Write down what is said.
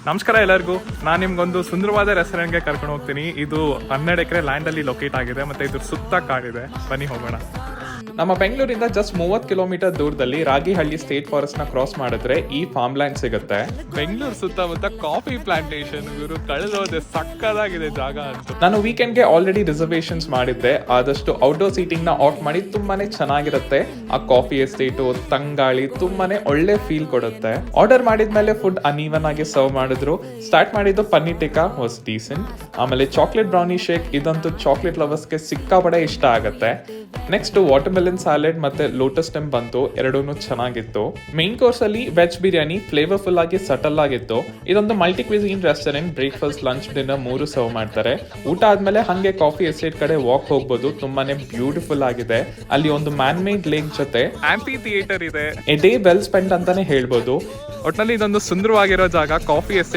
ನಮಸ್ಕಾರ ಎಲ್ಲರಿಗೂ. ನಾನು ನಿಮ್ಗೊಂದು ಸುಂದರವಾದ ರೆಸ್ಟೋರೆಂಟ್ಗೆ ಕರ್ಕೊಂಡು ಹೋಗ್ತೀನಿ. ಇದು 12 ಎಕರೆ ಲ್ಯಾಂಡ್ ಅಲ್ಲಿ ಲೊಕೇಟ್ ಆಗಿದೆ, ಮತ್ತೆ ಇದ್ರ ಸುತ್ತ ಕಾಡಿದೆ. ಬನ್ನಿ ಹೋಗೋಣ. ನಮ್ಮ ಬೆಂಗಳೂರಿಂದ ಜಸ್ಟ್ 30 ಕಿಲೋಮೀಟರ್ ದೂರದಲ್ಲಿ ರಾಗಿಹಳ್ಳಿ ಸ್ಟೇಟ್ ಫಾರೆಸ್ಟ್ ನ ಕ್ರಾಸ್ ಮಾಡಿದ್ರೆ ಈ ಫಾರ್ಮ್ ಲ್ಯಾಂಡ್ ಸಿಗುತ್ತೆ. ಬೆಂಗಳೂರು ಸುತ್ತಮುತ್ತ ಕಾಫಿ ಪ್ಲಾಂಟೇಶನ್ ಇವರು ಕಳೆದೋದೆ, ಸಕ್ಕದಾಗಿದೆ ಜಾಗ ಅಂತ. ನಾನು ವೀಕೆಂಡ್ ಗೆ ಆಲ್ರೆಡಿ ರಿಸರ್ವೇಶನ್ಸ್ ಮಾಡಿದ್ದೆ. ಆದಷ್ಟು ಔಟ್ಡೋರ್ ಸೀಟಿಂಗ್ ನ ಆಫ್ ಮಾಡಿ ತುಂಬಾನೇ ಚೆನ್ನಾಗಿರುತ್ತೆ. ಆ ಕಾಫಿ ಎಸ್ಟೇಟು, ತಂಗಾಳಿ ತುಂಬಾನೇ ಒಳ್ಳೆ ಫೀಲ್ ಕೊಡುತ್ತೆ. ಆರ್ಡರ್ ಮಾಡಿದ್ಮೇಲೆ ಫುಡ್ ಅನ್ಈವನ್ ಆಗಿ ಸರ್ವ್ ಮಾಡಿದ್ರು. ಸ್ಟಾರ್ಟ್ ಮಾಡಿದ್ದು ಪನ್ನೀರ್ ಟಿಕ್ಕಾ ವಾಸ್ ಡೀಸೆಂಟ್. ಆಮೇಲೆ ಚಾಕ್ಲೇಟ್ ಬ್ರೌನಿ ಶೇಕ್, ಇದಂತೂ ಚಾಕ್ಲೇಟ್ ಲವರ್ಸ್ಗೆ ಸಿಕ್ಕಾಪಟ್ಟೆ ಇಷ್ಟ ಆಗುತ್ತೆ. ನೆಕ್ಸ್ಟ್ ವಾಟರ್ ಮೆಲನ್ ಸ್ಯಾಲೆಡ್ ಮತ್ತೆ ಲೋಟಸ್ ಸ್ಟೆಮ್ ಬಂತು, ಎರಡೂ ಚೆನ್ನಾಗಿತ್ತು. ಮೇನ್ ಕೋರ್ಸ್ ಅಲ್ಲಿ ವೆಜ್ ಬಿರಿಯಾನಿ ಫ್ಲೇವರ್ಫುಲ್ ಆಗಿ ಸಟಲ್ ಆಗಿತ್ತು. ಇದೊಂದು multi cuisine restaurant. Breakfast, lunch, dinner 3 serve ಮಾಡ್ತಾರೆ. ಊಟ ಆದ್ಮೇಲೆ ಹಂಗೆ ಕಾಫಿ ಎಸ್ಟೇಟ್ ಕಡೆ ವಾಕ್ ಹೋಗ್ಬೋದು. ತುಂಬಾನೇ ಬ್ಯೂಟಿಫುಲ್ ಆಗಿದೆ. ಅಲ್ಲಿ ಒಂದು ಮ್ಯಾನ್ ಮೇಡ್ ಲೇಕ್ ಜೊತೆ ಆಂಫಿ ಥಿಯೇಟರ್ ಇದೆ. ಎ ಡೇ ವೆಲ್ ಸ್ಪೆಂಡ್ ಅಂತಾನೆ ಹೇಳ್ಬೋದು. ಒಟ್ನಲ್ಲಿ ಇದೊಂದು ಸುಂದರವಾಗಿರೋ ಜಾಗ. Coffee estate